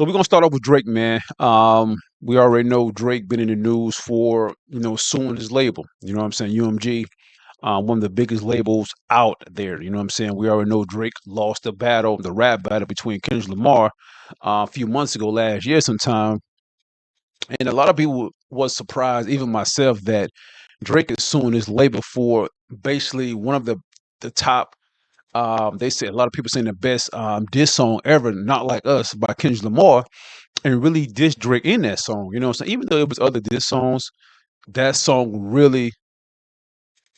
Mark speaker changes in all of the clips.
Speaker 1: So we're gonna start off with Drake, man. We already know Drake been in the news for suing his label. You know what I'm saying? UMG, one of the biggest labels out there. You know what I'm saying? We already know Drake lost the battle, the rap battle between Kendrick Lamar a few months ago, last year sometime, and a lot of people was surprised, even myself, that Drake is suing his label for basically one of the top. They say a lot of people saying the best diss song ever, "Not Like Us" by Kendrick Lamar, and really diss Drake in that song. You know what I'm saying? Even though it was other diss songs, that song really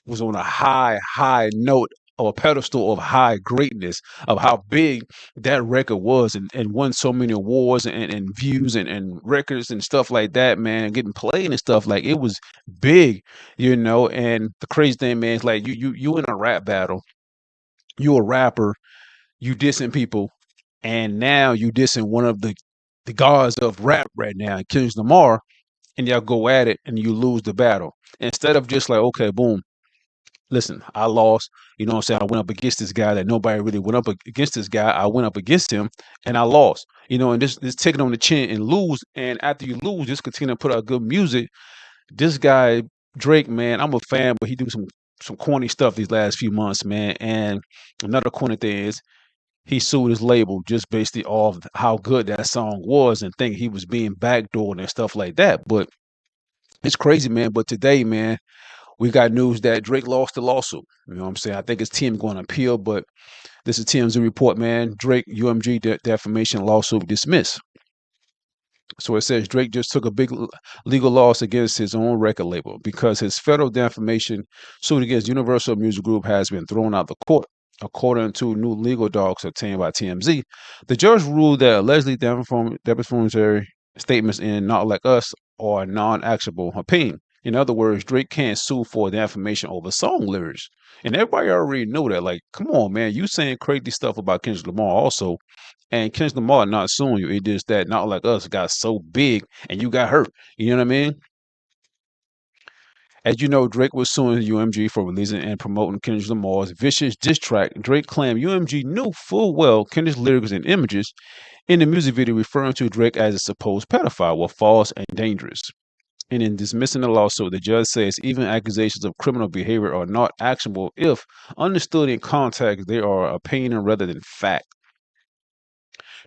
Speaker 1: was on a high note or a pedestal of high greatness of how big that record was, and won so many awards and views and records and stuff like that, man, getting played and stuff. Like, it was big, and the crazy thing, man, is like you in a rap battle, you a rapper, you dissing people, and now you dissing one of the gods of rap right now, Kendrick Lamar, and y'all go at it and you lose the battle. Instead of just like, okay, boom, listen, I lost. You know what I'm saying? I went up against this guy that nobody really went up against this guy. I went up against him and I lost. And this take it on the chin and lose. And after you lose, just continue to put out good music. This guy, Drake, man, I'm a fan, but he do some corny stuff these last few months, man. And another corny thing is he sued his label just basically off how good that song was and think he was being backdoored and stuff like that. But it's crazy, man. But today, man, we got news that Drake lost the lawsuit. You know what I'm saying? I think his team going to appeal, but this is TMZ report, man. Drake UMG defamation lawsuit dismissed. So it says Drake just took a big legal loss against his own record label because his federal defamation suit against Universal Music Group has been thrown out the court. According to new legal docs obtained by TMZ, the judge ruled that allegedly defamatory statements in Not Like Us are non-actionable opinion. In other words, Drake can't sue for defamation over song lyrics. And everybody already know that. Like, come on, man. You saying crazy stuff about Kendrick Lamar also. And Kendrick Lamar not suing you. It just that Not Like Us got so big and you got hurt. You know what I mean? As you know, Drake was suing UMG for releasing and promoting Kendrick Lamar's vicious diss track. Drake claimed UMG knew full well Kendrick's lyrics and images in the music video, referring to Drake as a supposed pedophile were false and dangerous. And in dismissing the lawsuit, the judge says even accusations of criminal behavior are not actionable if understood in context. They are opinion rather than fact.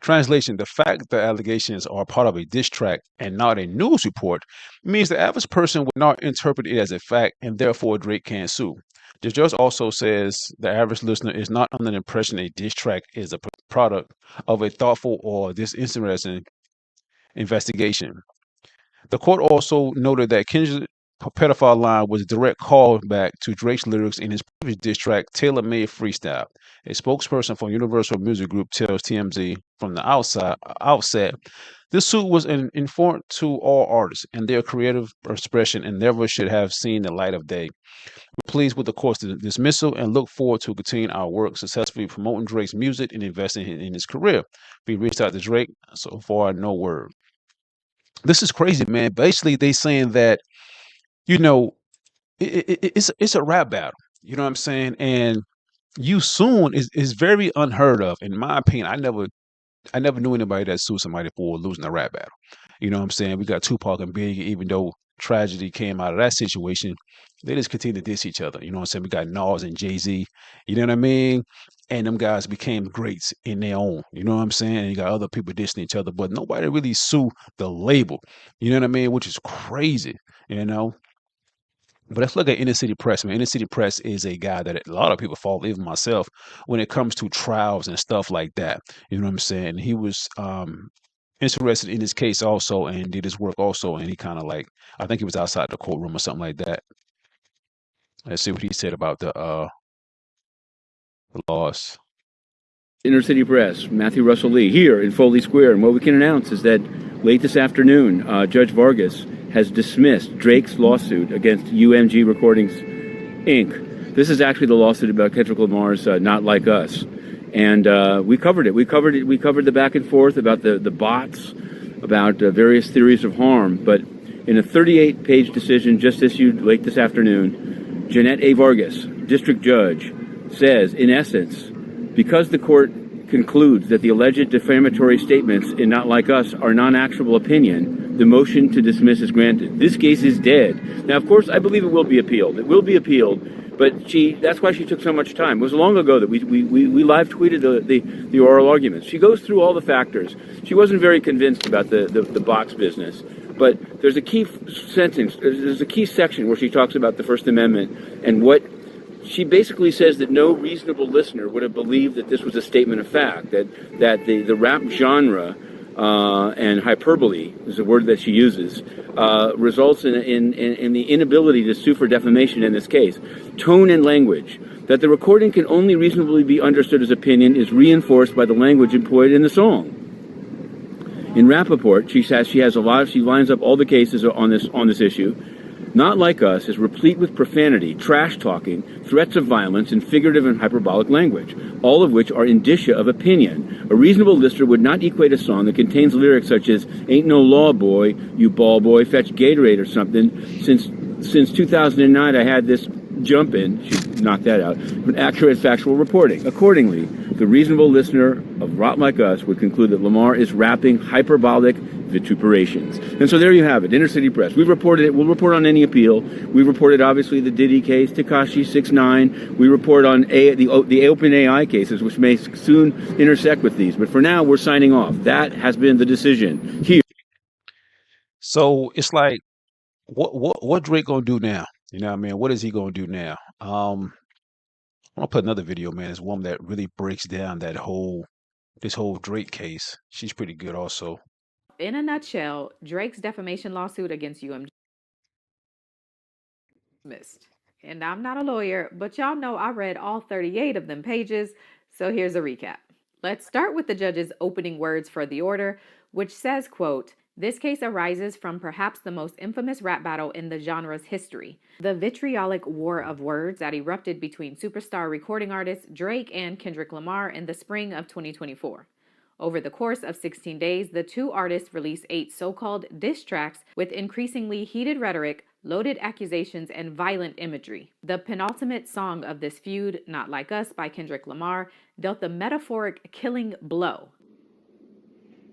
Speaker 1: Translation: the fact that allegations are part of a diss track and not a news report means the average person would not interpret it as a fact, and therefore Drake can't sue. The judge also says the average listener is not under the impression a diss track is a product of a thoughtful or disinterested investigation. The court also noted that Kendrick's pedophile line was a direct callback to Drake's lyrics in his previous diss track, Tailor Made Freestyle. A spokesperson for Universal Music Group tells TMZ from the outset, this suit was an affront to all artists and their creative expression and never should have seen the light of day. We're pleased with the court's dismissal and look forward to continuing our work successfully promoting Drake's music and investing in his career. We reached out to Drake, so far no word. This is crazy, man. Basically, they saying that, it's a rap battle. You know what I'm saying? And you suing is very unheard of, in my opinion. I never knew anybody that sued somebody for losing a rap battle. You know what I'm saying? We got Tupac and Biggie, even though tragedy came out of that situation, they just continue to diss each other. You know what I'm saying? We got Nas and Jay-Z, you know what I mean? And them guys became greats in their own. You know what I'm saying? And you got other people dissing each other, but nobody really sue the label. You know what I mean? Which is crazy, you know? But let's look at Inner City Press, man. Inner City Press is a guy that a lot of people follow, even myself, when it comes to trials and stuff like that. You know what I'm saying? He was interested in his case also and did his work also. And he kind of like, I think he was outside the courtroom or something like that. Let's see what he said about the loss.
Speaker 2: Inner City Press, Matthew Russell Lee, here in Foley Square. And what we can announce is that late this afternoon, Judge Vargas has dismissed Drake's lawsuit against UMG Recordings, Inc. This is actually the lawsuit about Kendrick Lamar's Not Like Us. And we covered it. We covered the back and forth about the bots, about various theories of harm. But in a 38-page decision just issued late this afternoon, Jeanette A. Vargas, district judge, says, in essence, because the court concludes that the alleged defamatory statements in Not Like Us are non-actionable opinion, the motion to dismiss is granted. This case is dead. Now, of course, I believe it will be appealed. It will be appealed, but that's why she took so much time. It was long ago that we live tweeted the oral arguments. She goes through all the factors. She wasn't very convinced about the box business, but there's a key sentence, there's a key section where she talks about the First Amendment and what she basically says that no reasonable listener would have believed that this was a statement of fact, that the rap genre and hyperbole is the word that she uses, results in the inability to sue for defamation in this case. Tone and language, that the recording can only reasonably be understood as opinion, is reinforced by the language employed in the song. In Rappaport, she lines up all the cases on this issue. Not Like Us is replete with profanity, trash talking, threats of violence, and figurative and hyperbolic language, all of which are indicia of opinion. A reasonable listener would not equate a song that contains lyrics such as "Ain't no law, boy, you ball boy, fetch Gatorade" or something. Since 2009, I had this jump in. She knocked that out. But accurate factual reporting. Accordingly, the reasonable listener of Not Like Us would conclude that Lamar is rapping hyperbolic vituperations. And so there you have it, Inner City Press. We've reported it. We'll report on any appeal. We reported, obviously, the Diddy case, Tekashi 6ix9ine. We report on the open AI cases, which may soon intersect with these. But for now, we're signing off. That has been the decision here.
Speaker 1: So it's like, what Drake gonna do now? You know what I mean? What is he gonna do now? I'm gonna put another video, man. It's one that really breaks down this whole Drake case. She's pretty good also.
Speaker 3: In a nutshell, Drake's defamation lawsuit against UMG dismissed. And I'm not a lawyer, but y'all know I read all 38 of them pages, so here's a recap. Let's start with the judge's opening words for the order, which says, quote, "This case arises from perhaps the most infamous rap battle in the genre's history, the vitriolic war of words that erupted between superstar recording artists Drake and Kendrick Lamar in the spring of 2024. Over the course of 16 days, the two artists released 8 so-called diss tracks with increasingly heated rhetoric, loaded accusations, and violent imagery. The penultimate song of this feud, Not Like Us by Kendrick Lamar, dealt the metaphoric killing blow.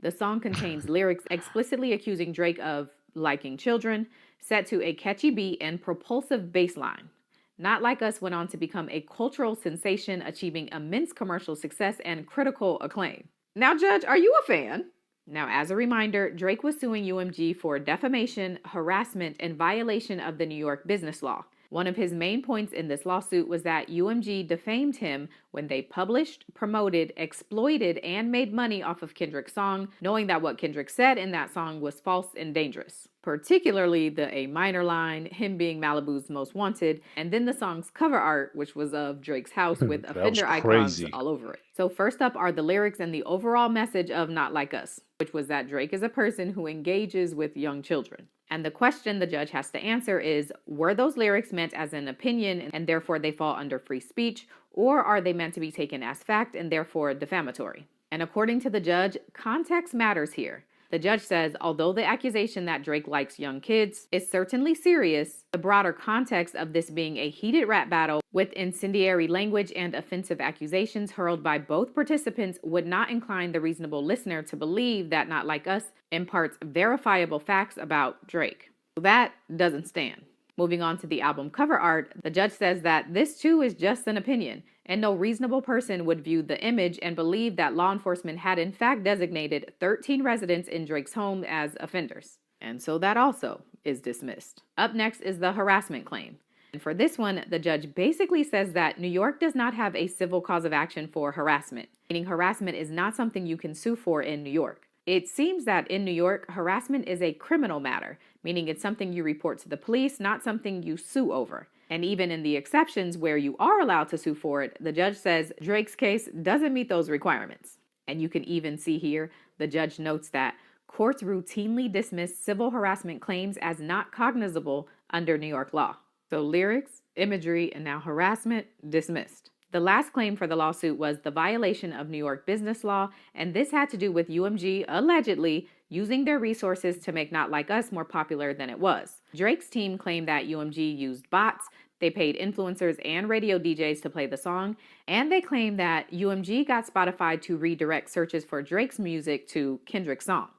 Speaker 3: The song contains lyrics explicitly accusing Drake of liking children, set to a catchy beat and propulsive bass line. Not Like Us went on to become a cultural sensation, achieving immense commercial success and critical acclaim. Now, Judge, are you a fan? Now, as a reminder, Drake was suing UMG for defamation, harassment, and violation of the New York business law. One of his main points in this lawsuit was that UMG defamed him when they published, promoted, exploited, and made money off of Kendrick's song, knowing that what Kendrick said in that song was false and dangerous. Particularly the A minor line, him being Malibu's most wanted, and then the song's cover art, which was of Drake's house with offender icons all over it. So first up are the lyrics and the overall message of Not Like Us, which was that Drake is a person who engages with young children. And the question the judge has to answer is, were those lyrics meant as an opinion and therefore they fall under free speech, or are they meant to be taken as fact and therefore defamatory? And according to the judge, context matters here. The judge says, although the accusation that Drake likes young kids is certainly serious, the broader context of this being a heated rap battle with incendiary language and offensive accusations hurled by both participants would not incline the reasonable listener to believe that Not Like Us imparts verifiable facts about Drake. That doesn't stand. Moving on to the album cover art, the judge says that this too is just an opinion, and no reasonable person would view the image and believe that law enforcement had in fact designated 13 residents in Drake's home as offenders. And so that also is dismissed. Up next is the harassment claim. And for this one, the judge basically says that New York does not have a civil cause of action for harassment, meaning harassment is not something you can sue for in New York. It seems that in New York, harassment is a criminal matter, meaning it's something you report to the police, not something you sue over. And even in the exceptions where you are allowed to sue for it, the judge says Drake's case doesn't meet those requirements. And you can even see here, the judge notes that courts routinely dismiss civil harassment claims as not cognizable under New York law. So lyrics, imagery, and now harassment dismissed. The last claim for the lawsuit was the violation of New York business law, and this had to do with UMG allegedly using their resources to make Not Like Us more popular than it was. Drake's team claimed that UMG used bots, They paid influencers and radio DJs to play the song, and they claim that UMG got Spotify to redirect searches for Drake's music to Kendrick's song.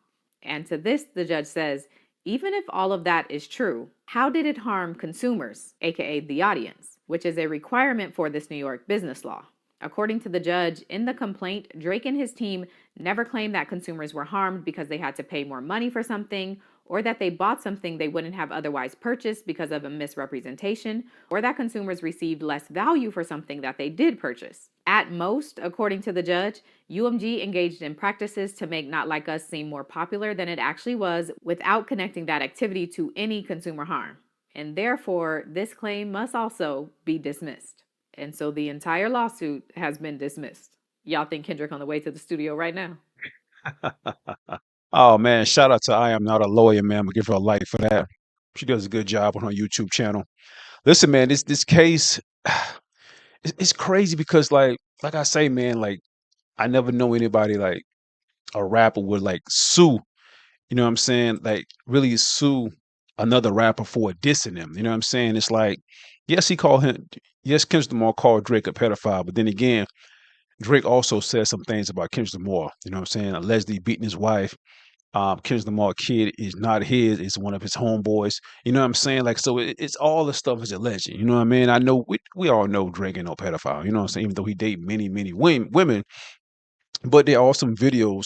Speaker 3: And to this, the judge says, even if all of that is true, how did it harm consumers, aka the audience, which is a requirement for this New York business law? According to the judge, in the complaint, Drake and his team never claimed that consumers were harmed because they had to pay more money for something, or that they bought something they wouldn't have otherwise purchased because of a misrepresentation, or that consumers received less value for something that they did purchase. At most, according to the judge, UMG engaged in practices to make Not Like Us seem more popular than it actually was without connecting that activity to any consumer harm. And therefore, this claim must also be dismissed. And so the entire lawsuit has been dismissed. Y'all think Kendrick on the way to the studio right now?
Speaker 1: Oh man, shout out to I am not a lawyer, man. I'm gonna give her a like for that. She does a good job on her YouTube channel. Listen, man, this case, it's crazy because like I say, man, like I never know anybody like a rapper would like sue. You know what I'm saying? Like really sue another rapper for dissing them. You know what I'm saying? It's like, yes, yes, Kendrick Lamar called Drake a pedophile, but then again, Drake also said some things about Kendrick Lamar. You know what I'm saying? Allegedly beating his wife. Kendrick Lamar kid is not his; it's one of his homeboys. You know what I'm saying? Like, so it's all the stuff is alleged. You know what I mean? I know we all know Drake ain't no pedophile. You know what I'm saying? Even though he date many women, but there are some videos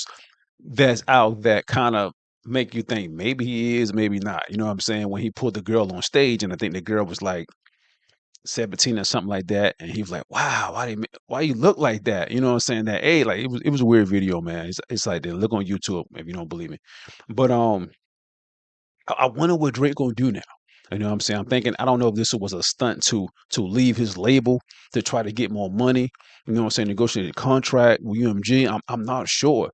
Speaker 1: that's out that kind of make you think maybe he is, maybe not. You know what I'm saying? When he pulled the girl on stage, and I think the girl was like 17 or something like that, and he was like, "Wow, why you look like that?" You know what I'm saying? That hey, like it was a weird video, man. It's like that. Look on YouTube if you don't believe me. But I wonder what Drake gonna do now. You know what I'm saying? I'm thinking I don't know if this was a stunt to leave his label to try to get more money. You know what I'm saying? Negotiate a contract with UMG. I'm not sure.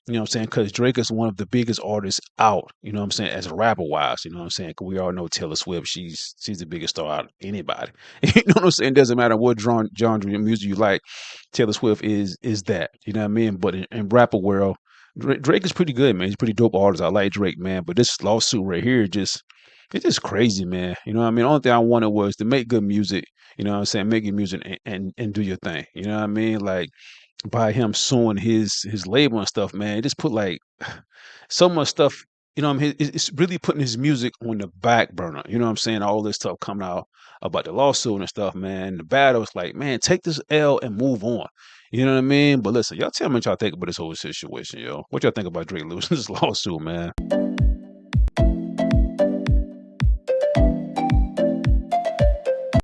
Speaker 1: You know what I'm saying? Because Drake is one of the biggest artists out. You know what I'm saying? As a rapper wise, you know what I'm saying? 'Cause we all know Taylor Swift. She's the biggest star out of anybody. You know what I'm saying? Doesn't matter what genre of music you like. Taylor Swift is that. You know what I mean? But in rapper world. Drake is pretty good, man. He's a pretty dope artist. I like Drake, man. But this lawsuit right here it's just crazy, man. You know what I mean? The only thing I wanted was to make good music, you know what I'm saying? Make your music and do your thing. You know what I mean? Like by him suing his label and stuff, man, it just put like so much stuff, you know what I mean? It's really putting his music on the back burner. You know what I'm saying? All this stuff coming out about the lawsuit and stuff, man. The battle is like, man, take this L and move on. You know what I mean? But listen, y'all tell me what y'all think about this whole situation, yo. What y'all think about Drake losing this lawsuit, man?